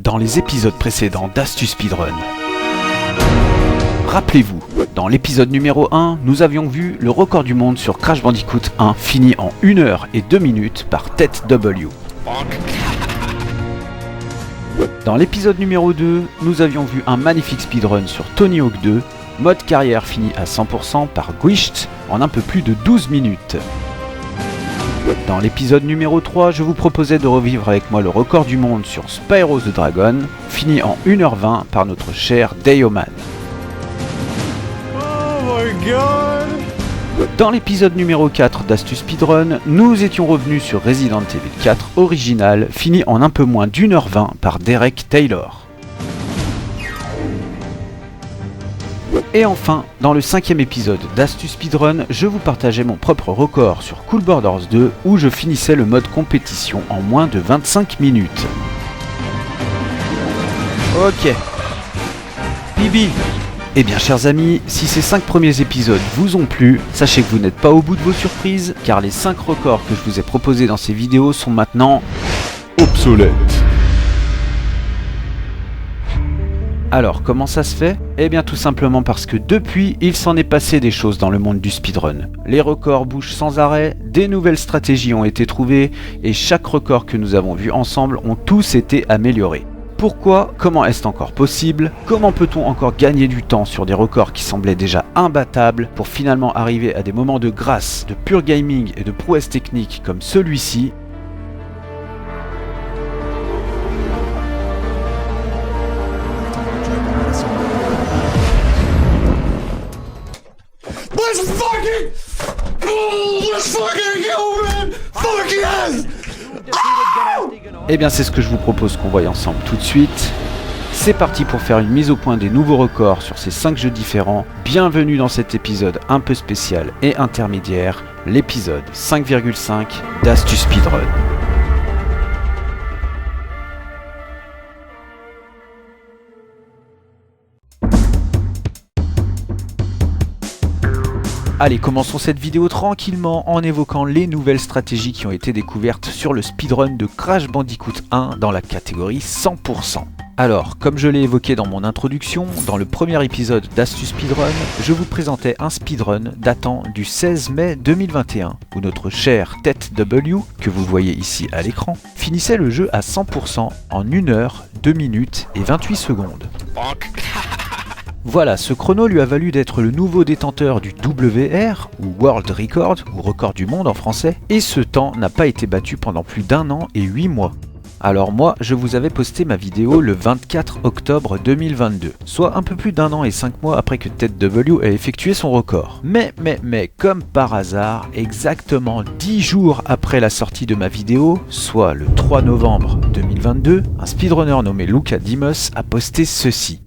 dans les épisodes précédents d'Astuce Speedrun. Rappelez-vous, dans l'épisode numéro 1, nous avions vu le record du monde sur Crash Bandicoot 1 fini en 1 heure et 2 minutes par Tet W. Dans l'épisode numéro 2, nous avions vu un magnifique speedrun sur Tony Hawk 2, mode carrière fini à 100% par Gwisht en un peu plus de 12 minutes. Dans l'épisode numéro 3, je vous proposais de revivre avec moi le record du monde sur Spyro the Dragon, fini en 1h20 par notre cher Dayoman. Oh my god! Dans l'épisode numéro 4 d'Astuce Speedrun, nous étions revenus sur Resident Evil 4 original, fini en un peu moins d'1h20 par Derek Taylor. Et enfin, dans le 5e épisode d'Astuce Speedrun, je vous partageais mon propre record sur Cool Borders 2 où je finissais le mode compétition en moins de 25 minutes. Ok. Bibi. Eh bien chers amis, si ces 5 premiers épisodes vous ont plu, sachez que vous n'êtes pas au bout de vos surprises, car les 5 records que je vous ai proposés dans ces vidéos sont maintenant obsolètes. Alors, comment ça se fait ? Eh bien tout simplement parce que depuis, il s'en est passé des choses dans le monde du speedrun. Les records bougent sans arrêt, des nouvelles stratégies ont été trouvées, et chaque record que nous avons vu ensemble ont tous été améliorés. Pourquoi ? Comment est-ce encore possible ? Comment peut-on encore gagner du temps sur des records qui semblaient déjà imbattables pour finalement arriver à des moments de grâce, de pur gaming et de prouesse technique comme celui-ci ? Let's fucking go, man! Fuck yes! Eh bien c'est ce que je vous propose qu'on voie ensemble tout de suite. C'est parti pour faire une mise au point des nouveaux records sur ces 5 jeux différents. Bienvenue dans cet épisode un peu spécial et intermédiaire, l'épisode 5,5 d'Astuce Speedrun. Allez, commençons cette vidéo tranquillement en évoquant les nouvelles stratégies qui ont été découvertes sur le speedrun de Crash Bandicoot 1 dans la catégorie 100%. Alors, comme je l'ai évoqué dans mon introduction, dans le premier épisode d'Astuce Speedrun, je vous présentais un speedrun datant du 16 mai 2021, où notre cher Tet W, que vous voyez ici à l'écran, finissait le jeu à 100% en 1 heure, 2 minutes et 28 secondes. Voilà, ce chrono lui a valu d'être le nouveau détenteur du WR, ou World Record, ou record du monde en français, et ce temps n'a pas été battu pendant plus d'1 an et 8 mois. Alors moi, je vous avais posté ma vidéo le 24 octobre 2022, soit un peu plus d'1 an et 5 mois après que Tet W a effectué son record. Mais, comme par hasard, exactement 10 jours après la sortie de ma vidéo, soit le 3 novembre 2022, un speedrunner nommé Luca Dimos a posté ceci.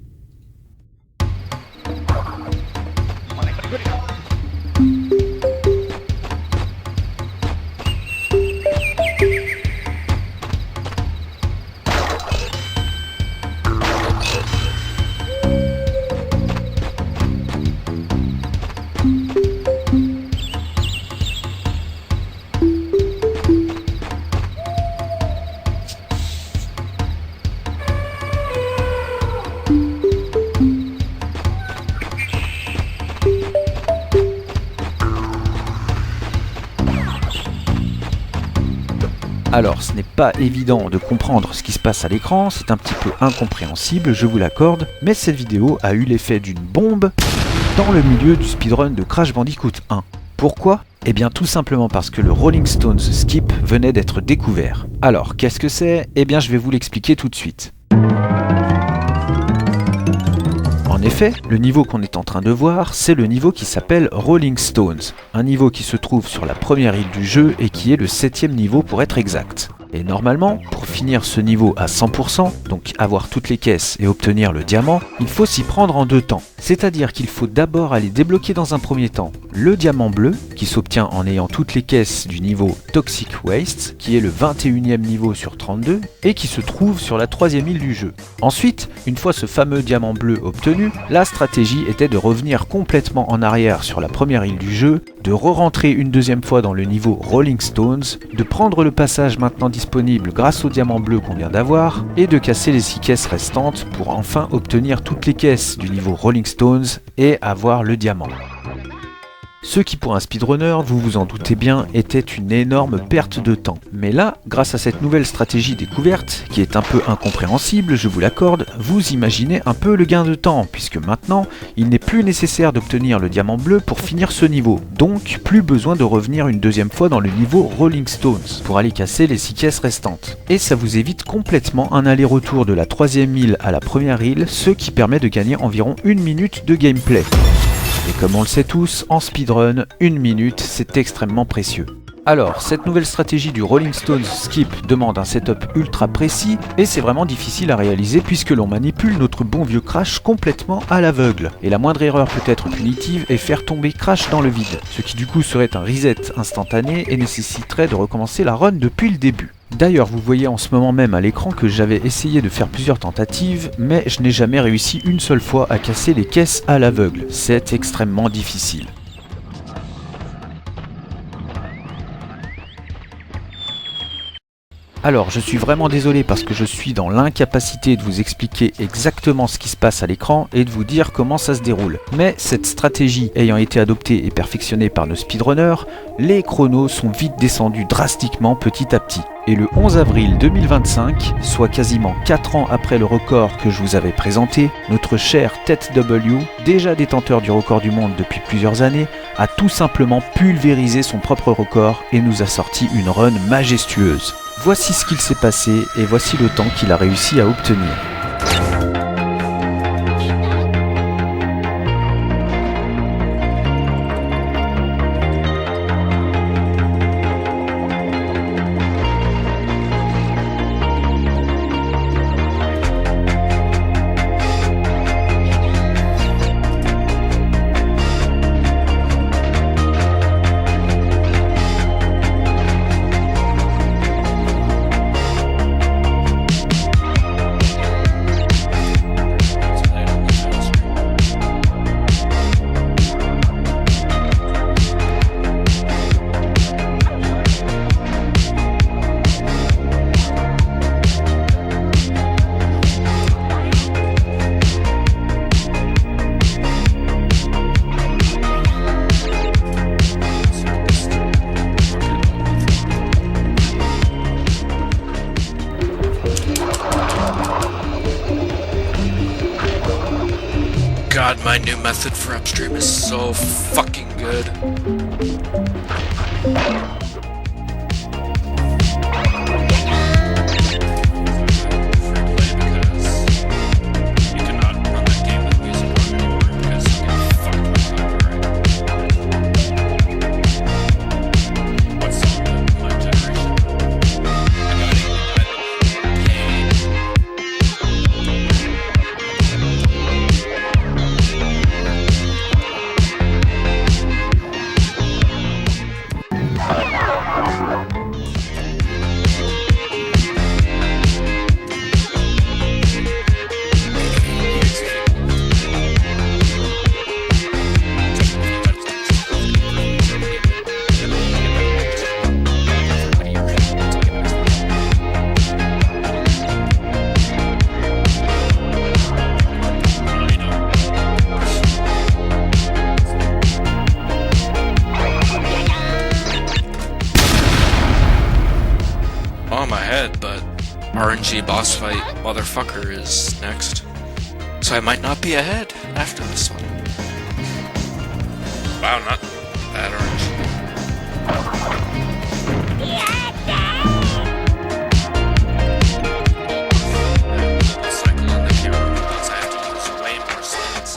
Alors, ce n'est pas évident de comprendre ce qui se passe à l'écran, c'est un petit peu incompréhensible, je vous l'accorde, mais cette vidéo a eu l'effet d'une bombe dans le milieu du speedrun de Crash Bandicoot 1. Pourquoi ? Eh bien tout simplement parce que le Rolling Stones Skip venait d'être découvert. Alors, qu'est-ce que c'est ? Eh bien je vais vous l'expliquer tout de suite. En effet, le niveau qu'on est en train de voir, c'est le niveau qui s'appelle Rolling Stones, un niveau qui se trouve sur la première île du jeu et qui est le 7e niveau pour être exact. Et normalement, pour finir ce niveau à 100%, donc avoir toutes les caisses et obtenir le diamant, il faut s'y prendre en 2 temps. C'est-à-dire qu'il faut d'abord aller débloquer dans un premier temps le diamant bleu, qui s'obtient en ayant toutes les caisses du niveau Toxic Waste, qui est le 21e niveau sur 32, et qui se trouve sur la 3e île du jeu. Ensuite, une fois ce fameux diamant bleu obtenu, la stratégie était de revenir complètement en arrière sur la première île du jeu, de re-rentrer une deuxième fois dans le niveau Rolling Stones, de prendre le passage maintenant disponible disponible grâce au diamant bleu qu'on vient d'avoir, et de casser les 6 caisses restantes pour enfin obtenir toutes les caisses du niveau Rolling Stones et avoir le diamant. Ce qui pour un speedrunner, vous vous en doutez bien, était une énorme perte de temps. Mais là, grâce à cette nouvelle stratégie découverte, qui est un peu incompréhensible, je vous l'accorde, vous imaginez un peu le gain de temps, puisque maintenant, il n'est plus nécessaire d'obtenir le diamant bleu pour finir ce niveau. Donc, plus besoin de revenir une deuxième fois dans le niveau Rolling Stones, pour aller casser les 6 caisses restantes. Et ça vous évite complètement un aller-retour de la 3e île à la première île, ce qui permet de gagner environ 1 minute de gameplay. Et comme on le sait tous, en speedrun, 1 minute, c'est extrêmement précieux. Alors, cette nouvelle stratégie du Rolling Stones Skip demande un setup ultra précis, et c'est vraiment difficile à réaliser puisque l'on manipule notre bon vieux Crash complètement à l'aveugle. Et la moindre erreur peut être punitive et faire tomber Crash dans le vide, ce qui du coup serait un reset instantané et nécessiterait de recommencer la run depuis le début. D'ailleurs, vous voyez en ce moment même à l'écran que j'avais essayé de faire plusieurs tentatives, mais je n'ai jamais réussi une seule fois à casser les caisses à l'aveugle. C'est extrêmement difficile. Alors, je suis vraiment désolé parce que je suis dans l'incapacité de vous expliquer exactement ce qui se passe à l'écran et de vous dire comment ça se déroule. Mais cette stratégie ayant été adoptée et perfectionnée par nos speedrunners, les chronos sont vite descendus drastiquement petit à petit. Et le 11 avril 2025, soit quasiment 4 ans après le record que je vous avais présenté, notre cher Tête W, déjà détenteur du record du monde depuis plusieurs années, a tout simplement pulvérisé son propre record et nous a sorti une run majestueuse. Voici ce qu'il s'est passé et voici le temps qu'il a réussi à obtenir. God, my new method for upstream is so fucking good. On my head, but RNG boss fight motherfucker is next. So I might not be ahead after this one. Wow, not that RNG. Cycle in the camera because I have to use way more slides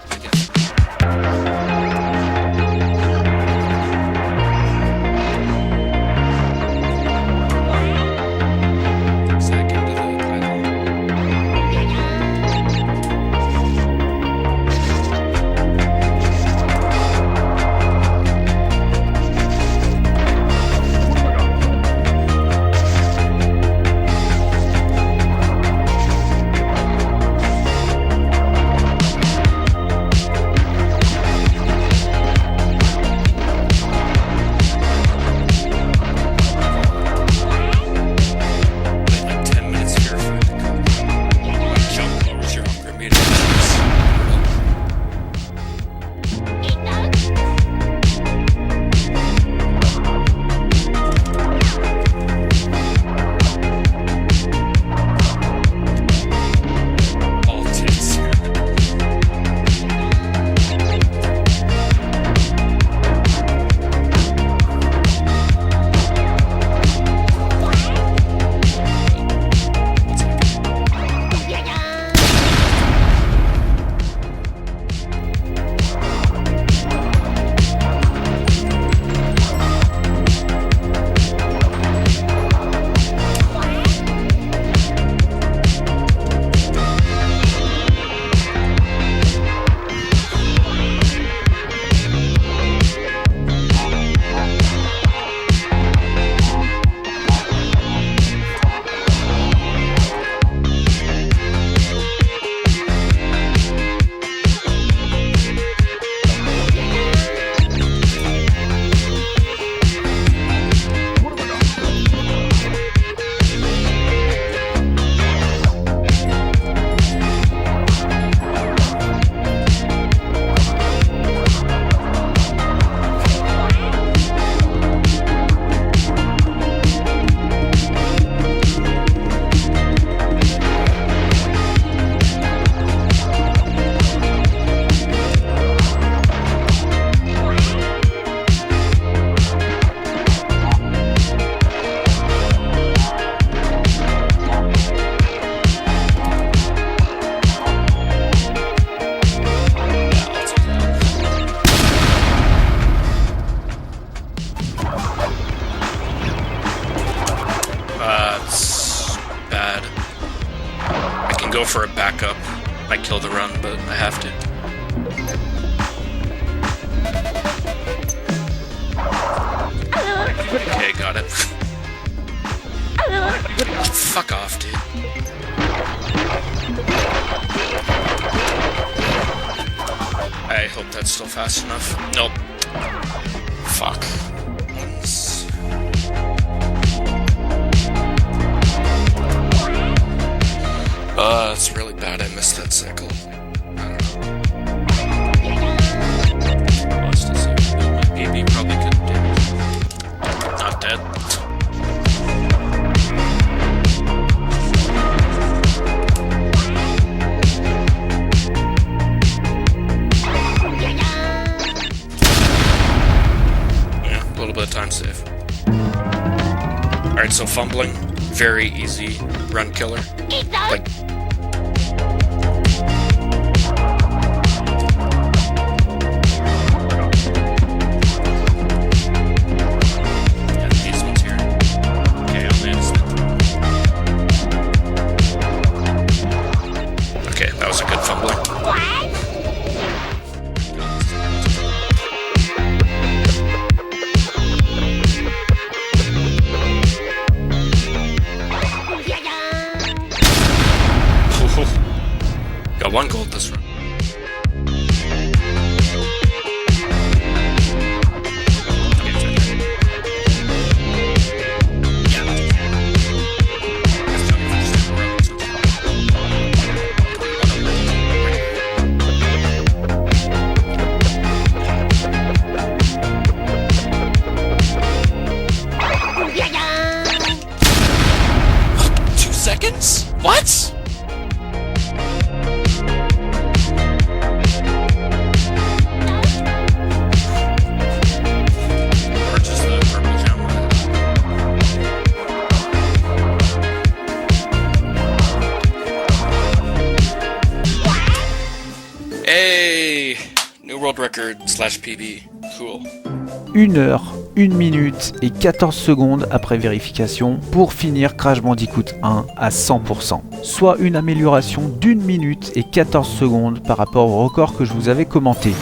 to get zag into the title. can go for a backup. Might kill the run, but I have to. Okay, got it. Fuck off, dude. I hope that's still fast enough. Nope. Fuck. It's really bad I missed that cycle. I don't know. Lost a cycle, but my PB probably couldn't do it. Not dead. Yeah, a little bit of time save. Alright, so fumbling, very easy run killer. Like, got one gold this run. What? Hey! New world record / PB. Cool. 1 heure, 1 minute et 14 secondes après vérification pour finir Crash Bandicoot 1 à 100%. Soit une amélioration d'1 minute et 14 secondes par rapport au record que je vous avais commenté.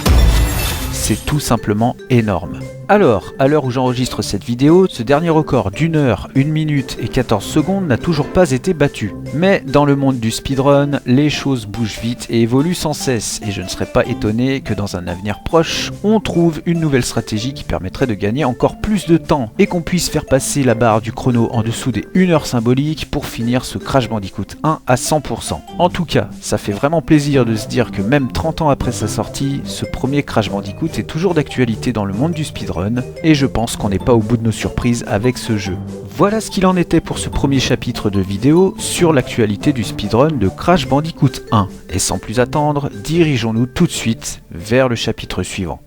C'est tout simplement énorme. Alors, à l'heure où j'enregistre cette vidéo, ce dernier record d'1 heure, 1 minute et 14 secondes n'a toujours pas été battu. Mais dans le monde du speedrun, les choses bougent vite et évoluent sans cesse, et je ne serais pas étonné que dans un avenir proche, on trouve une nouvelle stratégie qui permettrait de gagner encore plus de temps, et qu'on puisse faire passer la barre du chrono en dessous des 1 heure symbolique pour finir ce Crash Bandicoot 1 à 100%. En tout cas, ça fait vraiment plaisir de se dire que même 30 ans après sa sortie, ce premier Crash Bandicoot est toujours d'actualité dans le monde du speedrun, et je pense qu'on n'est pas au bout de nos surprises avec ce jeu. Voilà ce qu'il en était pour ce premier chapitre de vidéo sur l'actualité du speedrun de Crash Bandicoot 1. Et sans plus attendre, dirigeons-nous tout de suite vers le chapitre suivant.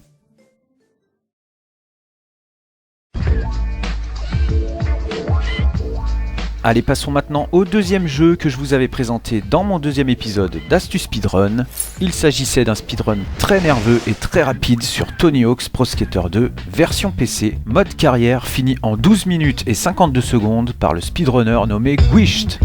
Allez, passons maintenant au deuxième jeu que je vous avais présenté dans mon deuxième épisode d'Astuce Speedrun. Il s'agissait d'un speedrun très nerveux et très rapide sur Tony Hawk's Pro Skater 2, version PC, mode carrière fini en 12 minutes et 52 secondes par le speedrunner nommé Gwisht.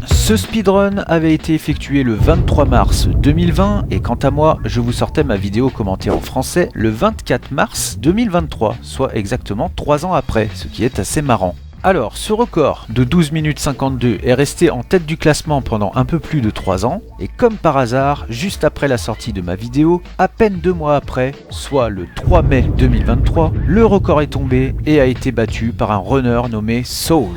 Ce speedrun avait été effectué le 23 mars 2020 et quant à moi, je vous sortais ma vidéo commentée en français le 24 mars 2023, soit exactement 3 ans après, ce qui est assez marrant. Alors, ce record de 12 minutes 52 est resté en tête du classement pendant un peu plus de 3 ans, et comme par hasard, juste après la sortie de ma vidéo, à peine 2 mois après, soit le 3 mai 2023, le record est tombé et a été battu par un runner nommé Soul.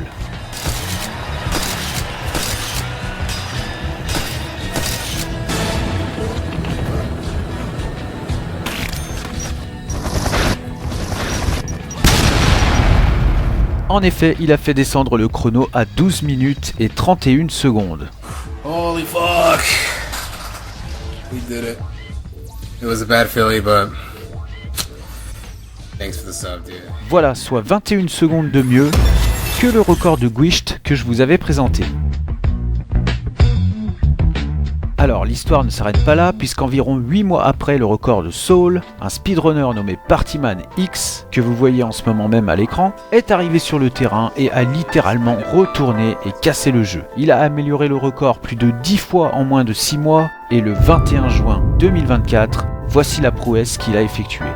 En effet, il a fait descendre le chrono à 12 minutes et 31 secondes. Holy fuck! We did it. It was a bad Philly, but thanks for the sub, dude. Voilà, soit 21 secondes de mieux que le record de Gwisht que je vous avais présenté. Alors l'histoire ne s'arrête pas là, puisqu'environ 8 mois après le record de Saul, un speedrunner nommé Partyman X, que vous voyez en ce moment même à l'écran, est arrivé sur le terrain et a littéralement retourné et cassé le jeu. Il a amélioré le record plus de 10 fois en moins de 6 mois, et le 21 juin 2024, voici la prouesse qu'il a effectuée.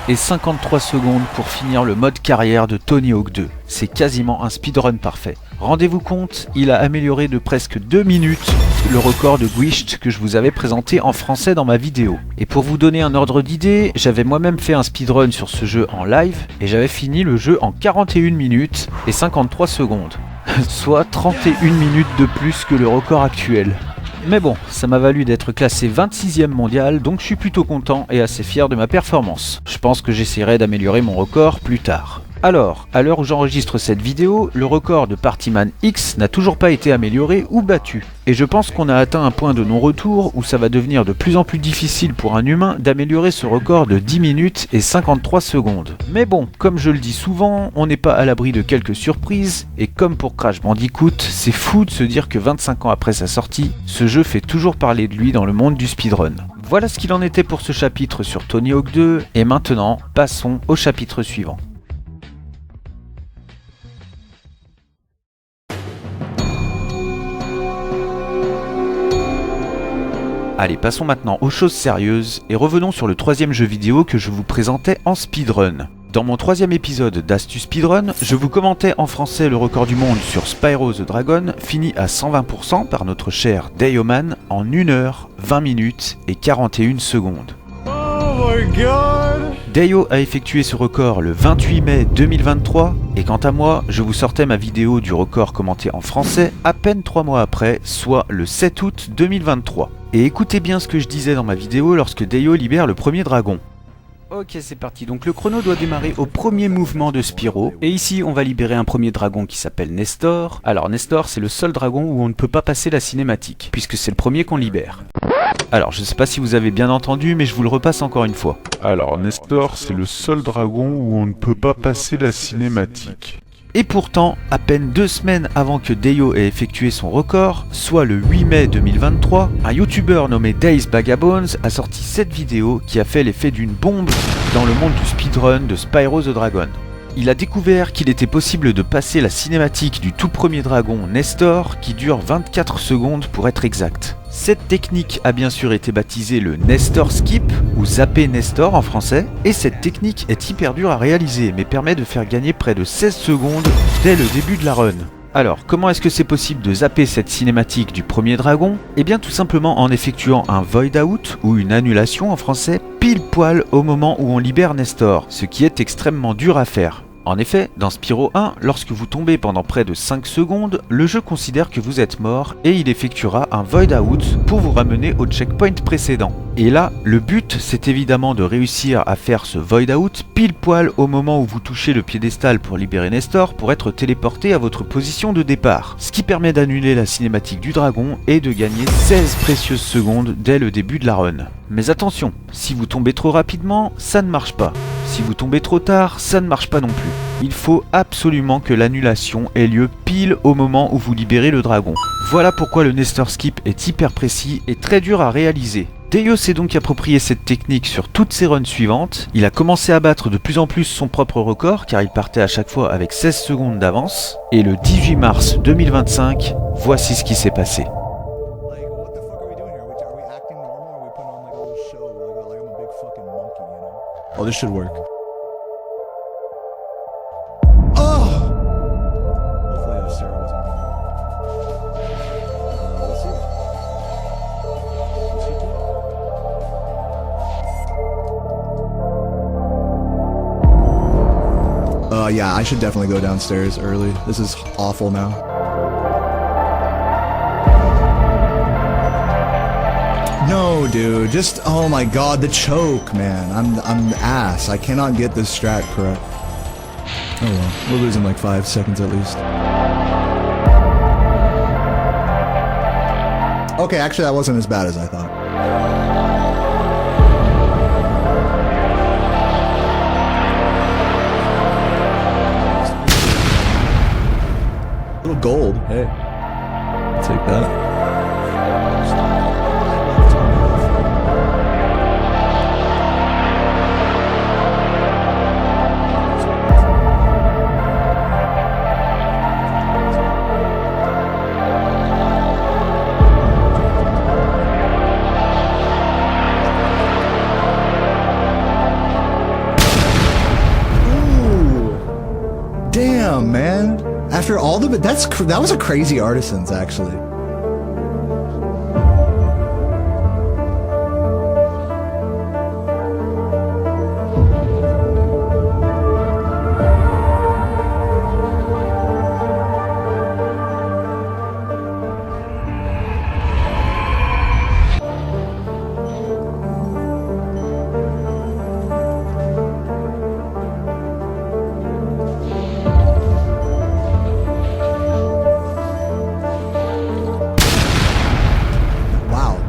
Et 53 secondes pour finir le mode carrière de Tony Hawk 2. C'est quasiment un speedrun parfait. Rendez-vous compte, il a amélioré de presque 2 minutes le record de Gwisht que je vous avais présenté en français dans ma vidéo. Et pour vous donner un ordre d'idée, j'avais moi-même fait un speedrun sur ce jeu en live et j'avais fini le jeu en 41 minutes et 53 secondes. Soit 31 minutes de plus que le record actuel. Mais bon, ça m'a valu d'être classé 26e mondial, donc je suis plutôt content et assez fier de ma performance. Je pense que j'essaierai d'améliorer mon record plus tard. Alors, à l'heure où j'enregistre cette vidéo, le record de Partyman X n'a toujours pas été amélioré ou battu. Et je pense qu'on a atteint un point de non-retour où ça va devenir de plus en plus difficile pour un humain d'améliorer ce record de 10 minutes et 53 secondes. Mais bon, comme je le dis souvent, on n'est pas à l'abri de quelques surprises, et comme pour Crash Bandicoot, c'est fou de se dire que 25 ans après sa sortie, ce jeu fait toujours parler de lui dans le monde du speedrun. Voilà ce qu'il en était pour ce chapitre sur Tony Hawk 2, et maintenant, passons au chapitre suivant. Allez, passons maintenant aux choses sérieuses et revenons sur le troisième jeu vidéo que je vous présentais en speedrun. Dans mon troisième épisode d'Astuce Speedrun, je vous commentais en français le record du monde sur Spyro the Dragon, fini à 120% par notre cher Dayoman en 1 heure, 20 minutes et 41 secondes. Oh my god! Dayo a effectué ce record le 28 mai 2023 et quant à moi, je vous sortais ma vidéo du record commenté en français à peine 3 mois après, soit le 7 août 2023. Et écoutez bien ce que je disais dans ma vidéo lorsque Dayo libère le premier dragon. Ok, c'est parti, donc le chrono doit démarrer au premier mouvement de Spyro, et ici on va libérer un premier dragon qui s'appelle Nestor. Alors Nestor, c'est le seul dragon où on ne peut pas passer la cinématique, puisque c'est le premier qu'on libère. Alors je sais pas si vous avez bien entendu, mais je vous le repasse encore une fois. Alors Nestor, c'est le seul dragon où on ne peut pas passer la cinématique. Et pourtant, à peine 2 semaines avant que Dayo ait effectué son record, soit le 8 mai 2023, un youtubeur nommé Days Bagabones a sorti cette vidéo qui a fait l'effet d'une bombe dans le monde du speedrun de Spyro the Dragon. Il a découvert qu'il était possible de passer la cinématique du tout premier dragon Nestor qui dure 24 secondes pour être exact. Cette technique a bien sûr été baptisée le Nestor Skip ou zapper Nestor en français et cette technique est hyper dure à réaliser mais permet de faire gagner près de 16 secondes dès le début de la run. Alors, comment est-ce que c'est possible de zapper cette cinématique du premier dragon? Eh bien tout simplement en effectuant un void out ou une annulation en français pile poil au moment où on libère Nestor, ce qui est extrêmement dur à faire. En effet, dans Spyro 1, lorsque vous tombez pendant près de 5 secondes, le jeu considère que vous êtes mort et il effectuera un void out pour vous ramener au checkpoint précédent. Et là, le but c'est évidemment de réussir à faire ce void out pile poil au moment où vous touchez le piédestal pour libérer Nestor pour être téléporté à votre position de départ. Ce qui permet d'annuler la cinématique du dragon et de gagner 16 précieuses secondes dès le début de la run. Mais attention, si vous tombez trop rapidement, ça ne marche pas. Si vous tombez trop tard, ça ne marche pas non plus. Il faut absolument que l'annulation ait lieu pile au moment où vous libérez le dragon. Voilà pourquoi le Nestor Skip est hyper précis et très dur à réaliser. Dayo s'est donc approprié cette technique sur toutes ses runs suivantes. Il a commencé à battre de plus en plus son propre record car il partait à chaque fois avec 16 secondes d'avance. Et le 18 mars 2025, voici ce qui s'est passé. Like, what the fuck are we doing here? Are we acting normal or are we putting on like a little show? Like I'm a big fucking monkey, you know? Oh, this should work. Oh! Hopefully Sarah wasn't wrong. We'll see. We'll see too. Yeah, I should definitely go downstairs early. This is awful now. No, dude, just oh my god, the choke, man. I'm ass. I cannot get this strat correct. Oh well, we're losing like 5 seconds at least. Okay, actually that wasn't as bad as I thought. Little gold, hey. I'll take that. Damn, man. After all the that was a crazy Artisans actually.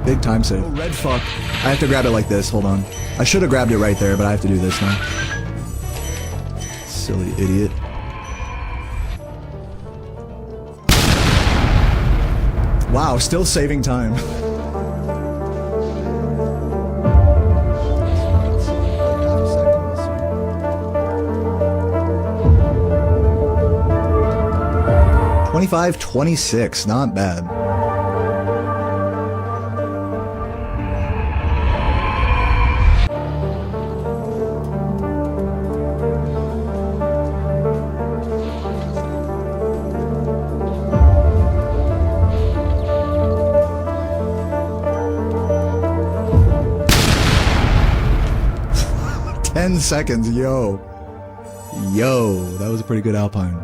Big time save. Oh, red fuck. I have to grab it like this. Hold on. I should have grabbed it right there, but I have to do this now. Silly idiot. Wow, still saving time. $25.26, not bad. Seconds, yo, that was a pretty good Alpine.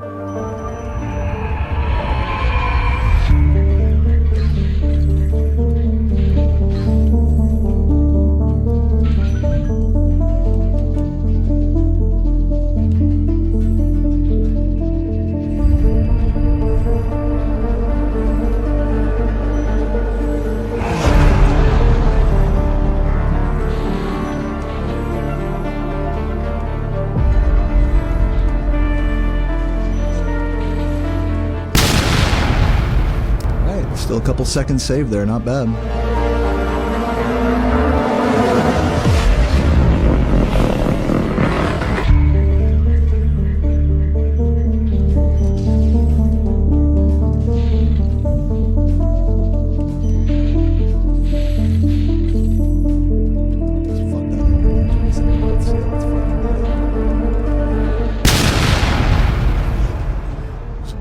Still a couple seconds saved there, not bad.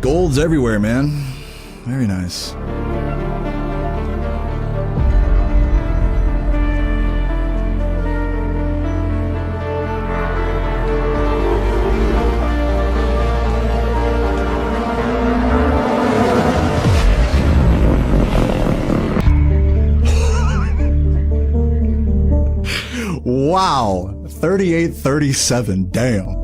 Golds everywhere, man. Very nice. Wow, 38-37, damn.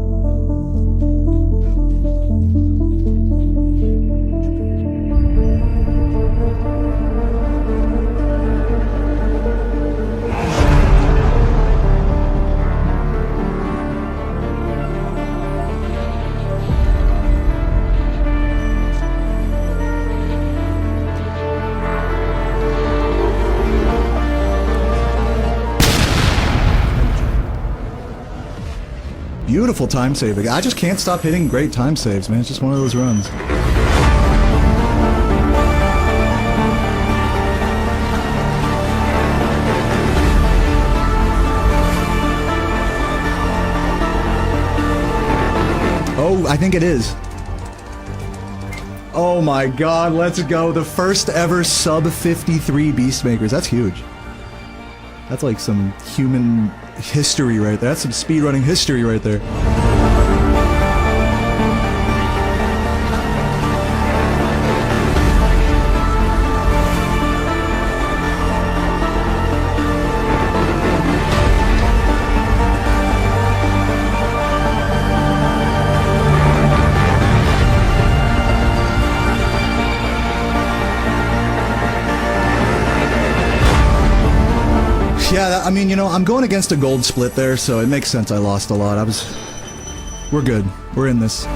Beautiful time saving. I just can't stop hitting great time saves, man. It's just one of those runs. Oh, I think it is. Oh my god, let's go. The first ever sub 53 Beastmakers. That's huge. That's like some human history right there. That's some speedrunning history right there. Yeah, I mean, you know, I'm going against a gold split there, so it makes sense I lost a lot. We're good. We're in this.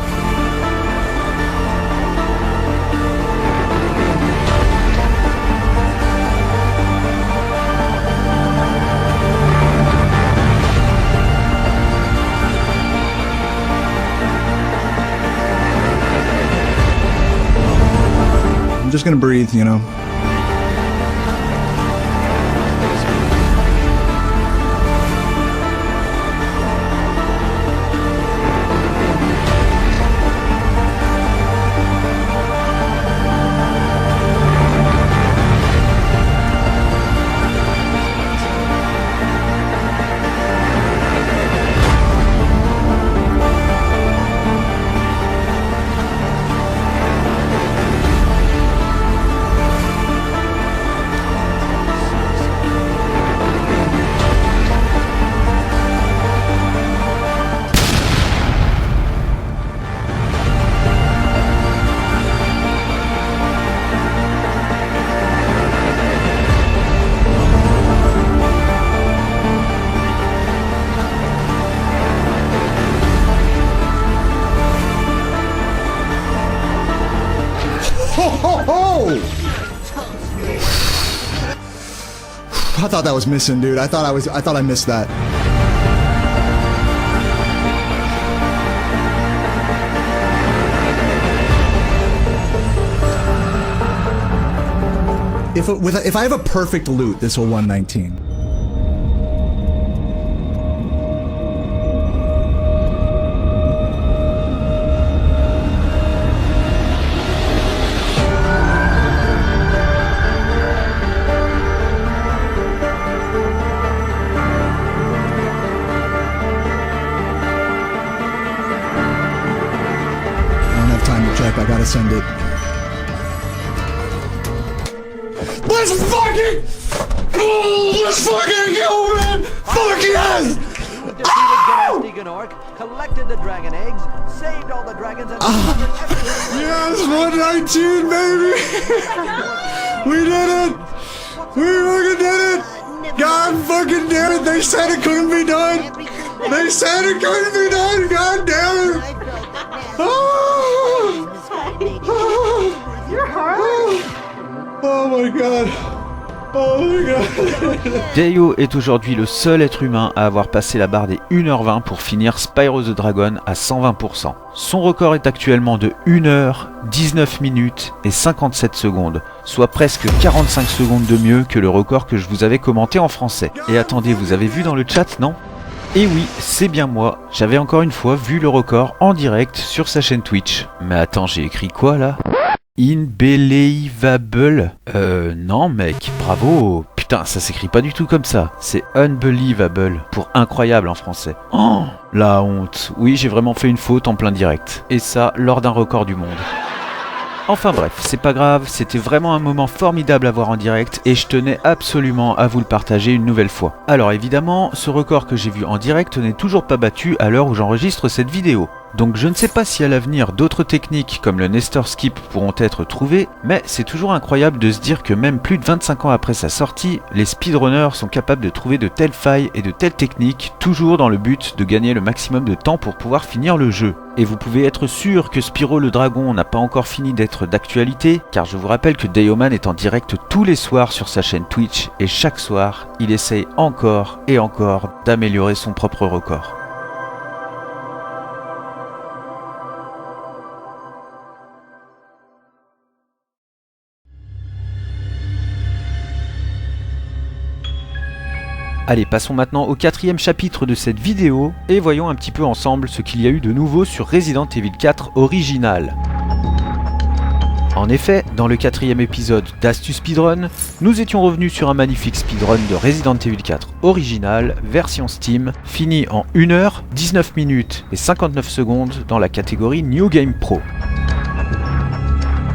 I'm just gonna breathe, you know. I thought that was missing, dude. I thought I missed that. If I have a perfect loot, this will 119. I don't have time to check. I gotta send it. Let's fucking go, man! Fuck yes! Defeated Ganasty Gnorc, collected the dragon eggs, saved all the dragons, and Yes, 119, baby! We did it! We fucking did it! God fucking damn it! They said it couldn't be done! They said it couldn't be done! God damn it! Oh! Oh my god! Oh my god! Dayo est aujourd'hui le seul être humain à avoir passé la barre des 1h20 pour finir Spyro the Dragon à 120%. Son record est actuellement de 1h, 19 minutes et 57 secondes, soit presque 45 secondes de mieux que le record que je vous avais commenté en français. Et attendez, vous avez vu dans le chat, non ? Et oui, c'est bien moi, j'avais encore une fois vu le record en direct sur sa chaîne Twitch. Mais attends, j'ai écrit quoi là ? Unbelievable. Non mec, bravo. Putain, ça s'écrit pas du tout comme ça. C'est unbelievable pour incroyable en français. Oh, la honte. Oui, j'ai vraiment fait une faute en plein direct. Et ça, lors d'un record du monde. Enfin bref, c'est pas grave, c'était vraiment un moment formidable à voir en direct et je tenais absolument à vous le partager une nouvelle fois. Alors évidemment, ce record que j'ai vu en direct n'est toujours pas battu à l'heure où j'enregistre cette vidéo. Donc je ne sais pas si à l'avenir d'autres techniques comme le Nestor Skip pourront être trouvées, mais c'est toujours incroyable de se dire que même plus de 25 ans après sa sortie, les speedrunners sont capables de trouver de telles failles et de telles techniques, toujours dans le but de gagner le maximum de temps pour pouvoir finir le jeu. Et vous pouvez être sûr que Spyro le Dragon n'a pas encore fini d'être d'actualité, car je vous rappelle que Dayoman est en direct tous les soirs sur sa chaîne Twitch, et chaque soir, il essaye encore et encore d'améliorer son propre record. Allez, passons maintenant au 4e chapitre de cette vidéo et voyons un petit peu ensemble ce qu'il y a eu de nouveau sur Resident Evil 4 original. En effet, dans le 4e épisode d'Astuce Speedrun, nous étions revenus sur un magnifique speedrun de Resident Evil 4 original, version Steam, fini en 1h, 19 minutes et 59 secondes dans la catégorie New Game Pro.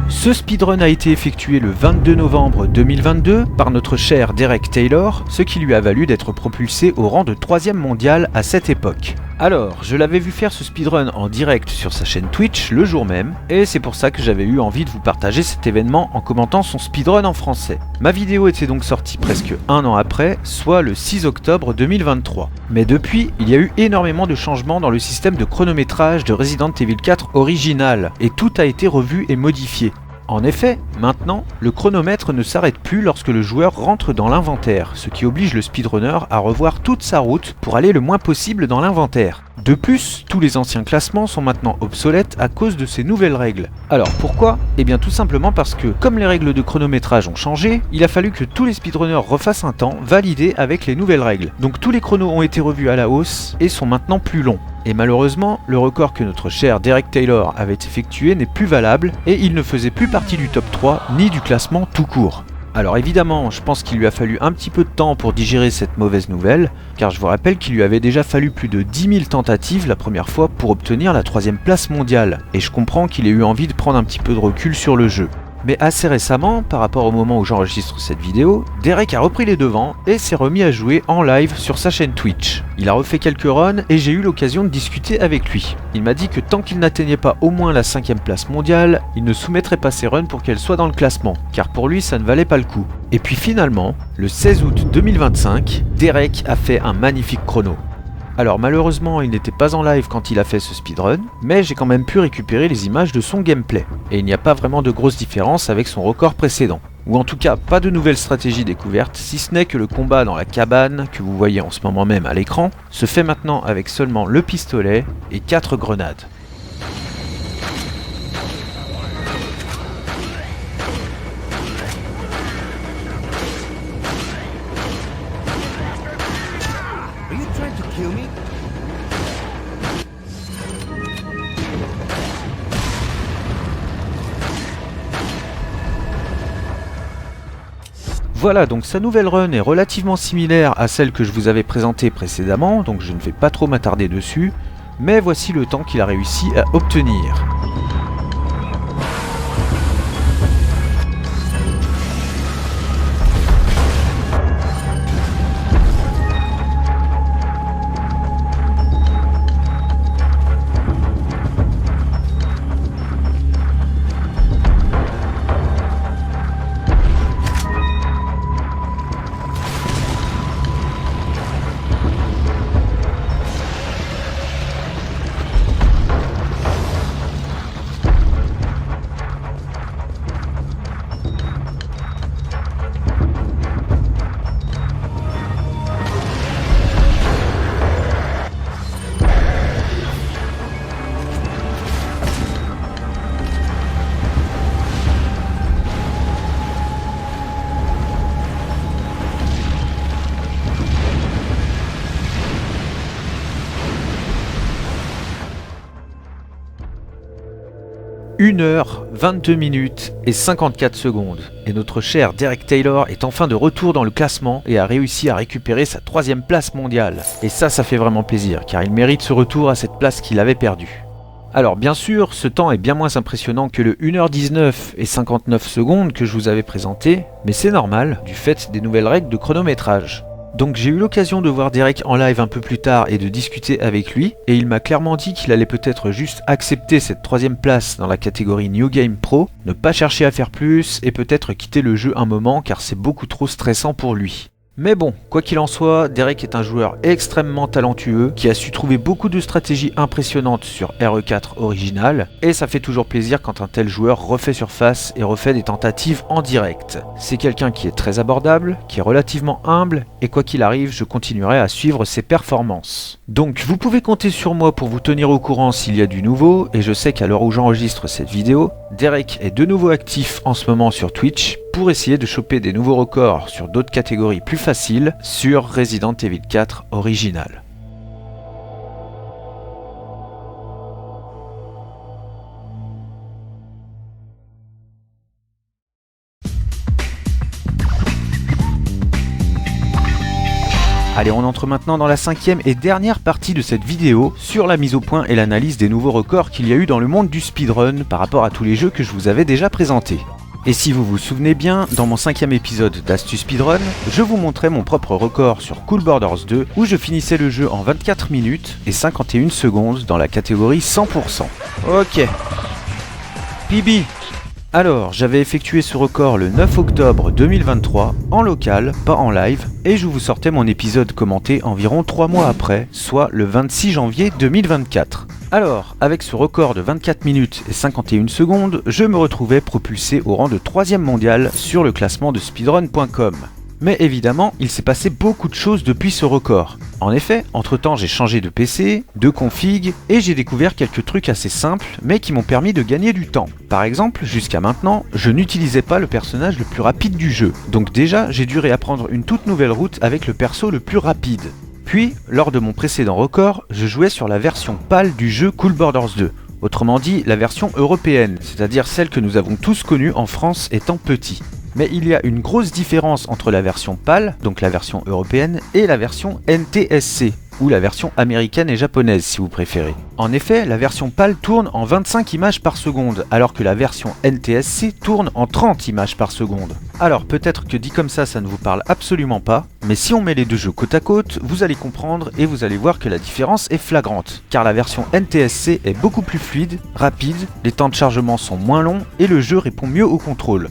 Ce speedrun a été effectué le 22 novembre 2022 par notre cher Derek Taylor, ce qui lui a valu d'être propulsé au rang de 3e mondial à cette époque. Alors, je l'avais vu faire ce speedrun en direct sur sa chaîne Twitch le jour même, et c'est pour ça que j'avais eu envie de vous partager cet événement en commentant son speedrun en français. Ma vidéo était donc sortie presque un an après, soit le 6 octobre 2023. Mais depuis, il y a eu énormément de changements dans le système de chronométrage de Resident Evil 4 original, et tout a été revu et modifié. En effet, maintenant, le chronomètre ne s'arrête plus lorsque le joueur rentre dans l'inventaire, ce qui oblige le speedrunner à revoir toute sa route pour aller le moins possible dans l'inventaire. De plus, tous les anciens classements sont maintenant obsolètes à cause de ces nouvelles règles. Alors pourquoi ? Eh bien tout simplement parce que, comme les règles de chronométrage ont changé, il a fallu que tous les speedrunners refassent un temps validé avec les nouvelles règles. Donc tous les chronos ont été revus à la hausse et sont maintenant plus longs. Et malheureusement, le record que notre cher Derek Taylor avait effectué n'est plus valable et il ne faisait plus partie du top 3 ni du classement tout court. Alors évidemment, je pense qu'il lui a fallu un petit peu de temps pour digérer cette mauvaise nouvelle, car je vous rappelle qu'il lui avait déjà fallu plus de 10 000 tentatives la première fois pour obtenir la 3e place mondiale, et je comprends qu'il ait eu envie de prendre un petit peu de recul sur le jeu. Mais assez récemment, par rapport au moment où j'enregistre cette vidéo, Derek a repris les devants et s'est remis à jouer en live sur sa chaîne Twitch. Il a refait quelques runs et j'ai eu l'occasion de discuter avec lui. Il m'a dit que tant qu'il n'atteignait pas au moins la 5e place mondiale, il ne soumettrait pas ses runs pour qu'elles soient dans le classement, car pour lui ça ne valait pas le coup. Et puis finalement, le 16 août 2025, Derek a fait un magnifique chrono. Alors malheureusement il n'était pas en live quand il a fait ce speedrun, mais j'ai quand même pu récupérer les images de son gameplay, et il n'y a pas vraiment de grosse différence avec son record précédent. Ou en tout cas, pas de nouvelle stratégie découverte, si ce n'est que le combat dans la cabane, que vous voyez en ce moment même à l'écran, se fait maintenant avec seulement le pistolet et 4 grenades. Are you trying to kill me? Voilà, donc sa nouvelle run est relativement similaire à celle que je vous avais présentée précédemment, donc je ne vais pas trop m'attarder dessus, mais voici le temps qu'il a réussi à obtenir. « 1h, 22 minutes et 54 secondes. Et notre cher Derek Taylor est enfin de retour dans le classement et a réussi à récupérer sa 3e place mondiale. Et ça fait vraiment plaisir, car il mérite ce retour à cette place qu'il avait perdue. Alors bien sûr, ce temps est bien moins impressionnant que le 1h19 et 59 secondes que je vous avais présenté, mais c'est normal, du fait des nouvelles règles de chronométrage. Donc j'ai eu l'occasion de voir Derek en live un peu plus tard et de discuter avec lui, et il m'a clairement dit qu'il allait peut-être juste accepter cette 3e place dans la catégorie New Game Pro, ne pas chercher à faire plus et peut-être quitter le jeu un moment car c'est beaucoup trop stressant pour lui. Mais bon, quoi qu'il en soit, Derek est un joueur extrêmement talentueux qui a su trouver beaucoup de stratégies impressionnantes sur RE4 original, et ça fait toujours plaisir quand un tel joueur refait surface et refait des tentatives en direct. C'est quelqu'un qui est très abordable, qui est relativement humble, et quoi qu'il arrive, je continuerai à suivre ses performances. Donc vous pouvez compter sur moi pour vous tenir au courant s'il y a du nouveau, et je sais qu'à l'heure où j'enregistre cette vidéo, Derek est de nouveau actif en ce moment sur Twitch, pour essayer de choper des nouveaux records sur d'autres catégories plus faciles sur Resident Evil 4 original. Allez, on entre maintenant dans la 5e et dernière partie de cette vidéo sur la mise au point et l'analyse des nouveaux records qu'il y a eu dans le monde du speedrun par rapport à tous les jeux que je vous avais déjà présentés. Et si vous vous souvenez bien, dans mon 5e épisode d'Astuce Speedrun, je vous montrais mon propre record sur Cool Borders 2 où je finissais le jeu en 24 minutes et 51 secondes dans la catégorie 100%. Ok. PB. Alors, j'avais effectué ce record le 9 octobre 2023, en local, pas en live, et je vous sortais mon épisode commenté environ 3 mois après, soit le 26 janvier 2024. Alors, avec ce record de 24 minutes et 51 secondes, je me retrouvais propulsé au rang de 3e mondial sur le classement de speedrun.com. Mais évidemment, il s'est passé beaucoup de choses depuis ce record. En effet, entre-temps j'ai changé de PC, de config, et j'ai découvert quelques trucs assez simples, mais qui m'ont permis de gagner du temps. Par exemple, jusqu'à maintenant, je n'utilisais pas le personnage le plus rapide du jeu, donc déjà j'ai dû réapprendre une toute nouvelle route avec le perso le plus rapide. Puis, lors de mon précédent record, je jouais sur la version PAL du jeu Cool Borders 2. Autrement dit, la version européenne, c'est-à-dire celle que nous avons tous connue en France étant petits. Mais il y a une grosse différence entre la version PAL, donc la version européenne, et la version NTSC, ou la version américaine et japonaise si vous préférez. En effet, la version PAL tourne en 25 images par seconde, alors que la version NTSC tourne en 30 images par seconde. Alors peut-être que dit comme ça ne vous parle absolument pas, mais si on met les deux jeux côte à côte, vous allez comprendre et vous allez voir que la différence est flagrante, car la version NTSC est beaucoup plus fluide, rapide, les temps de chargement sont moins longs et le jeu répond mieux au contrôle.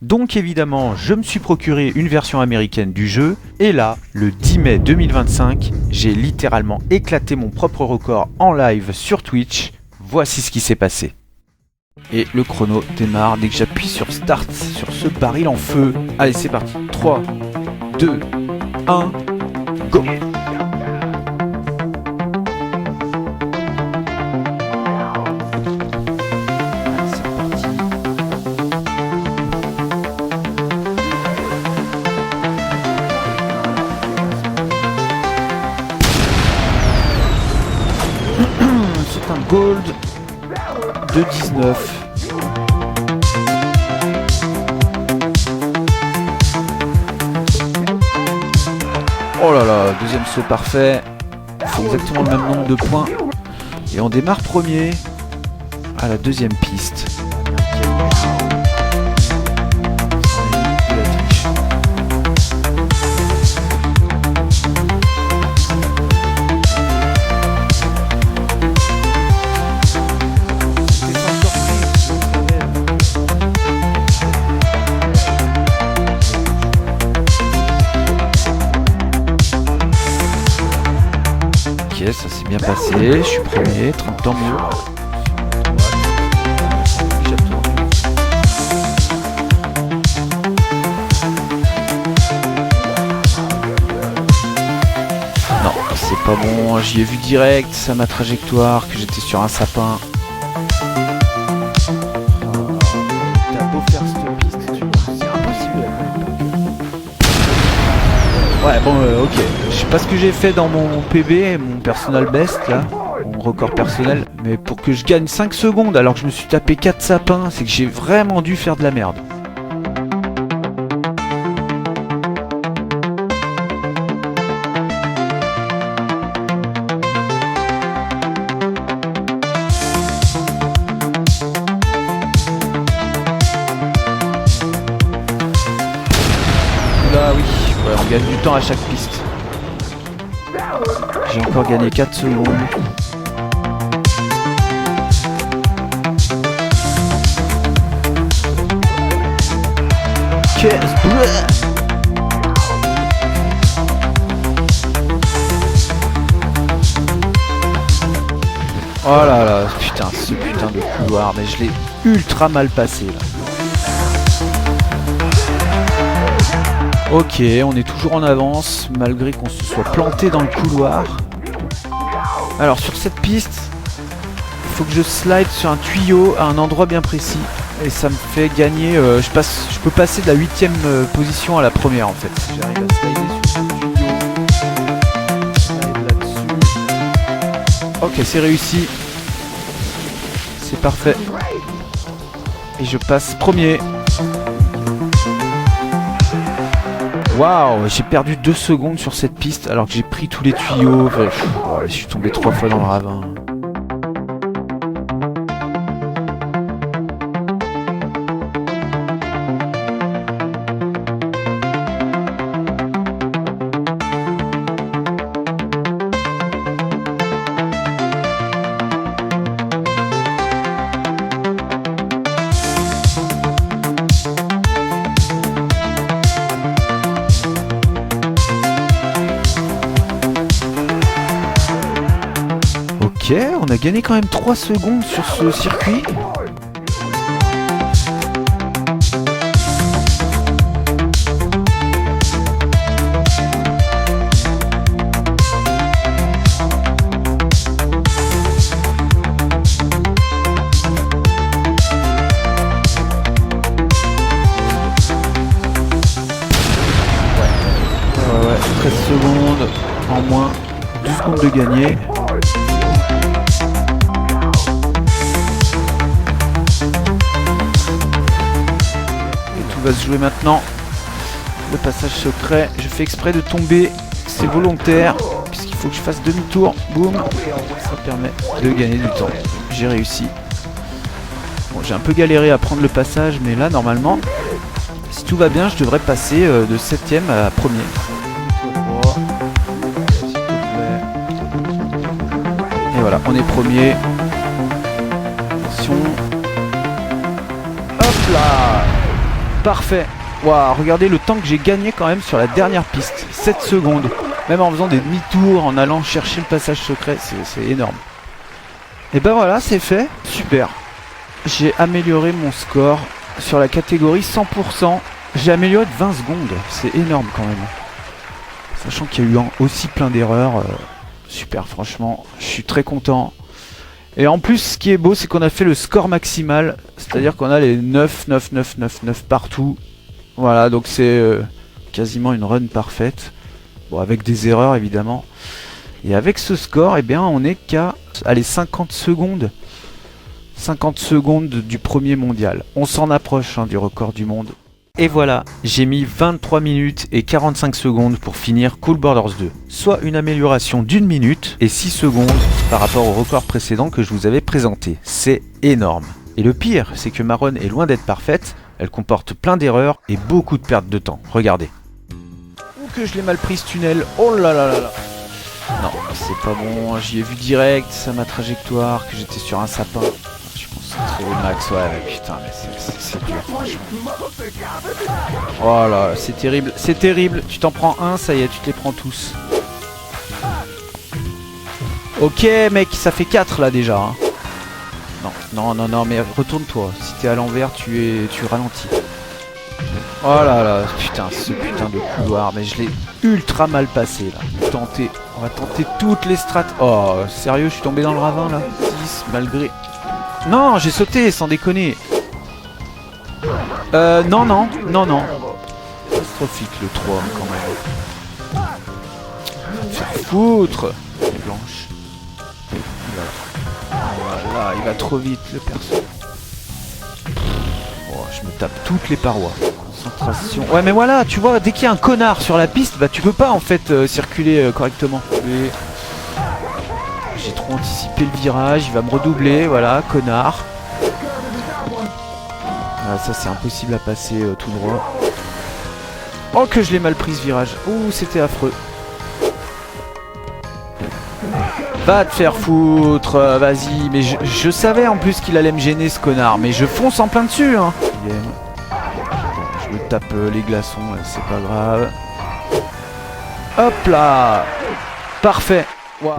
Donc évidemment, je me suis procuré une version américaine du jeu, et là, le 10 mai 2025, j'ai littéralement éclaté mon propre record en live sur Twitch. Voici ce qui s'est passé. Et le chrono démarre dès que j'appuie sur Start sur ce baril en feu. Allez, c'est parti. 3, 2, 1, go! C'est un gold de 19. Oh là là, deuxième saut parfait. C'est exactement le même nombre de points. Et on démarre premier à la deuxième piste. Ok, ça s'est bien passé, je suis premier, tant mieux. Non, c'est pas bon, j'y ai vu direct, ça ma trajectoire, que j'étais sur un sapin. T'as beau faire cette piste, c'est impossible. Ouais, bon, ok. Je sais pas ce que j'ai fait dans mon PB, mon personal best, là, mon record personnel, mais pour que je gagne 5 secondes alors que je me suis tapé 4 sapins, c'est que j'ai vraiment dû faire de la merde. Là, oui, ouais, on gagne du temps à chaque piste. J'ai encore gagné 4 secondes. Oh là là, putain, ce putain de couloir, mais je l'ai ultra mal passé là. Ok, on est toujours en avance, malgré qu'on se soit planté dans le couloir. Alors sur cette piste, il faut que je slide sur un tuyau à un endroit bien précis. Et ça me fait gagner, je peux passer de la 8ème position à la première en fait. Si j'arrive à slider sur ce tuyau, slide là-dessus. Ok, c'est réussi. C'est parfait. Et je passe premier. Waouh, j'ai perdu 2 secondes sur cette piste alors que j'ai pris tous les tuyaux. Bref, je suis tombé 3 fois dans le ravin. Ok, on a gagné quand même 3 secondes sur ce circuit. Ouais, 13 secondes en moins, 12 secondes de gagner. Va se jouer maintenant le passage secret. Je fais exprès de tomber, c'est volontaire puisqu'il faut que je fasse demi-tour. Boum, ça permet de gagner du temps. J'ai réussi. Bon, j'ai un peu galéré à prendre le passage, mais là normalement, si tout va bien, je devrais passer de 7ème à 1er. voilà, on est premier. Attention. Hop là. Parfait. Waouh, regardez le temps que j'ai gagné quand même sur la dernière piste. 7 secondes. Même en faisant des demi-tours, en allant chercher le passage secret, c'est énorme. Et ben voilà, c'est fait. Super. J'ai amélioré mon score sur la catégorie 100%. J'ai amélioré de 20 secondes. C'est énorme quand même. Sachant qu'il y a eu aussi plein d'erreurs. Super, franchement, je suis très content. Et en plus, ce qui est beau, c'est qu'on a fait le score maximal. C'est-à-dire qu'on a les 9, 9, 9, 9, 9 partout. Voilà, donc c'est quasiment une run parfaite. Bon, avec des erreurs évidemment. Et avec ce score, eh bien, on est qu'à 50 secondes. 50 secondes du premier mondial. On s'en approche du record du monde. Et voilà, j'ai mis 23 minutes et 45 secondes pour finir Cool Borders 2. Soit une amélioration d'1 minute et 6 secondes par rapport au record précédent que je vous avais présenté. C'est énorme. Et le pire, c'est que ma run est loin d'être parfaite. Elle comporte plein d'erreurs et beaucoup de pertes de temps. Regardez. Ou que je l'ai mal pris ce tunnel. Oh là là là là. Non, c'est pas bon. J'y ai vu direct, ça ma trajectoire, que j'étais sur un sapin. Je suis concentré au max. Ouais, mais putain, mais c'est dur, franchement. Oh là, c'est terrible. C'est terrible. Tu t'en prends un, ça y est, tu te les prends tous. Ok, mec, ça fait 4 là déjà. Hein. Non, mais retourne-toi. Si t'es à l'envers, tu ralentis. Oh là là, putain, ce putain de couloir. Mais je l'ai ultra mal passé là. On va tenter toutes les strates. Oh, sérieux, je suis tombé dans le ravin là. 10, malgré... Non, j'ai sauté, sans déconner. Non. Catastrophique le 3 quand même. Faire foutre. Les blanches. Voilà, il va trop vite le perso. Oh, je me tape toutes les parois. Concentration. Ouais mais voilà, tu vois, dès qu'il y a un connard sur la piste, bah tu peux pas en fait circuler correctement. Et... j'ai trop anticipé le virage, il va me redoubler, voilà, connard. Ah, ça c'est impossible à passer tout droit. Oh que je l'ai mal pris ce virage. Ouh, c'était affreux. Va te faire foutre, vas-y. Mais je savais en plus qu'il allait me gêner ce connard. Mais je fonce en plein dessus, hein. Bon, je me tape les glaçons, c'est pas grave. Hop là. Parfait. Wow.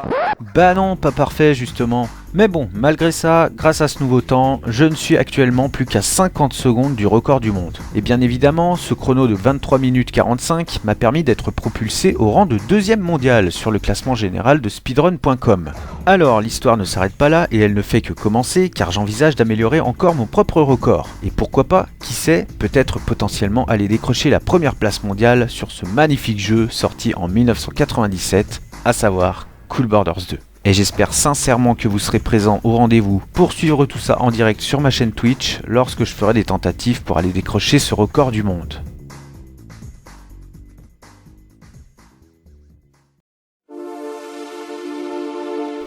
Bah non, pas parfait justement. Mais bon, malgré ça, grâce à ce nouveau temps, je ne suis actuellement plus qu'à 50 secondes du record du monde. Et bien évidemment, ce chrono de 23 minutes 45 m'a permis d'être propulsé au rang de 2e mondial sur le classement général de speedrun.com. Alors, l'histoire ne s'arrête pas là et elle ne fait que commencer car j'envisage d'améliorer encore mon propre record. Et pourquoi pas, qui sait, peut-être potentiellement aller décrocher la première place mondiale sur ce magnifique jeu sorti en 1997, à savoir Cool Borders 2. Et j'espère sincèrement que vous serez présents au rendez-vous pour suivre tout ça en direct sur ma chaîne Twitch lorsque je ferai des tentatives pour aller décrocher ce record du monde.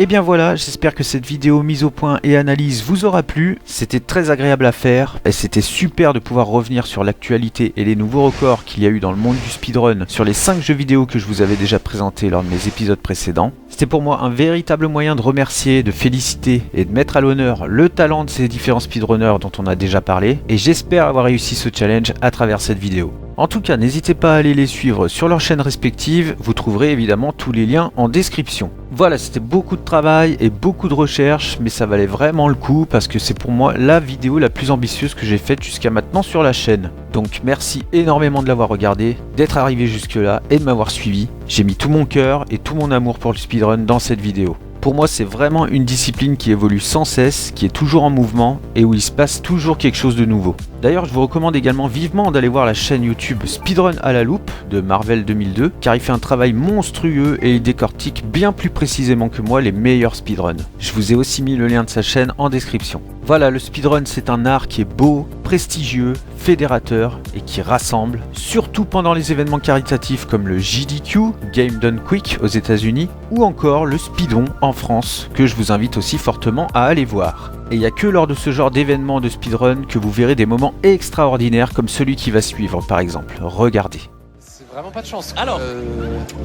Et bien voilà, j'espère que cette vidéo mise au point et analyse vous aura plu. C'était très agréable à faire et c'était super de pouvoir revenir sur l'actualité et les nouveaux records qu'il y a eu dans le monde du speedrun sur les 5 jeux vidéo que je vous avais déjà présentés lors de mes épisodes précédents. C'était pour moi un véritable moyen de remercier, de féliciter et de mettre à l'honneur le talent de ces différents speedrunners dont on a déjà parlé et j'espère avoir réussi ce challenge à travers cette vidéo. En tout cas, n'hésitez pas à aller les suivre sur leurs chaînes respectives, vous trouverez évidemment tous les liens en description. Voilà, c'était beaucoup de travail et beaucoup de recherche, mais ça valait vraiment le coup parce que c'est pour moi la vidéo la plus ambitieuse que j'ai faite jusqu'à maintenant sur la chaîne. Donc merci énormément de l'avoir regardé, d'être arrivé jusque là et de m'avoir suivi. J'ai mis tout mon cœur et tout mon amour pour le speedrun dans cette vidéo. Pour moi, c'est vraiment une discipline qui évolue sans cesse, qui est toujours en mouvement et où il se passe toujours quelque chose de nouveau. D'ailleurs, je vous recommande également vivement d'aller voir la chaîne YouTube Speedrun à la loupe de Marvel 2002, car il fait un travail monstrueux et il décortique bien plus précisément que moi les meilleurs speedruns. Je vous ai aussi mis le lien de sa chaîne en description. Voilà, le speedrun c'est un art qui est beau, prestigieux, fédérateur et qui rassemble, surtout pendant les événements caritatifs comme le JDQ, Game Done Quick aux États-Unis, ou encore le Speedon en France, que je vous invite aussi fortement à aller voir. Et il n'y a que lors de ce genre d'événements de speedrun que vous verrez des moments extraordinaires comme celui qui va suivre par exemple. Regardez. C'est vraiment pas de chance. Alors,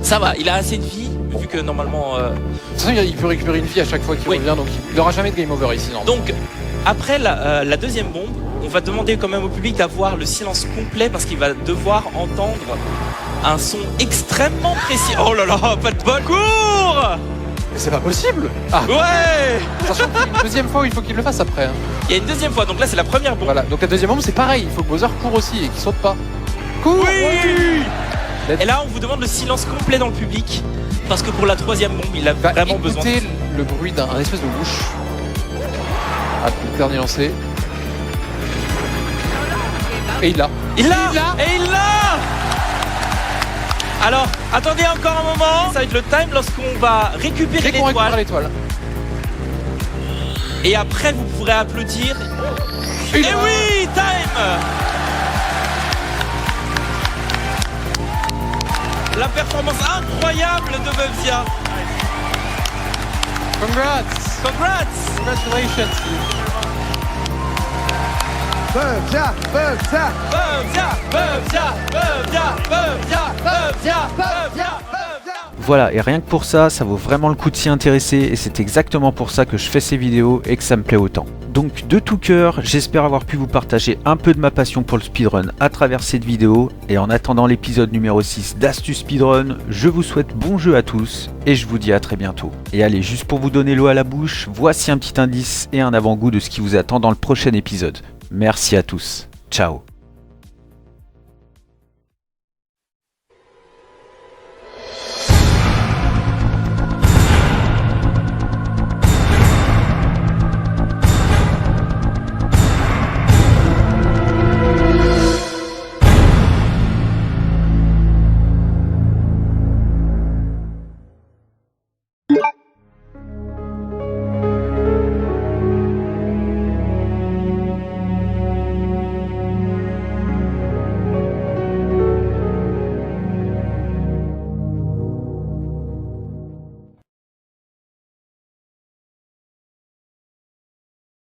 ça va, il a assez de vie, vu que normalement... De toute façon, il peut récupérer une vie à chaque fois qu'il revient, donc il n'aura jamais de game over ici. Non. Donc, après la deuxième bombe, on va demander quand même au public d'avoir le silence complet parce qu'il va devoir entendre un son extrêmement précis. Oh là là, pas de bol, cours! Mais c'est pas possible. Ah. Ouais. Sachant qu'il y a une deuxième fois où il faut qu'il le fasse après. Hein. Il y a une deuxième fois, donc là c'est la première bombe. Voilà, donc la deuxième bombe c'est pareil, il faut que Bowser court aussi et qu'il saute pas. Cours. Oui. Et là on vous demande le silence complet dans le public parce que pour la troisième bombe il a vraiment besoin. Écoutez le bruit d'un espèce de whoosh. Ah, le dernier lancé. Et il l'a. Il l'a. Et il l'a. Alors, attendez encore un moment, ça va être le time lorsqu'on va récupérer l'étoile. Et après, vous pourrez applaudir. Et oui, time. La performance incroyable de Bubzia. Congrats. Congratulations. Bubzia. Voilà, et rien que pour ça, ça vaut vraiment le coup de s'y intéresser, et c'est exactement pour ça que je fais ces vidéos et que ça me plaît autant. Donc de tout cœur, j'espère avoir pu vous partager un peu de ma passion pour le speedrun à travers cette vidéo, et en attendant l'épisode numéro 6 d'Astuce Speedrun, je vous souhaite bon jeu à tous, et je vous dis à très bientôt. Et allez, juste pour vous donner l'eau à la bouche, voici un petit indice et un avant-goût de ce qui vous attend dans le prochain épisode. Merci à tous, ciao.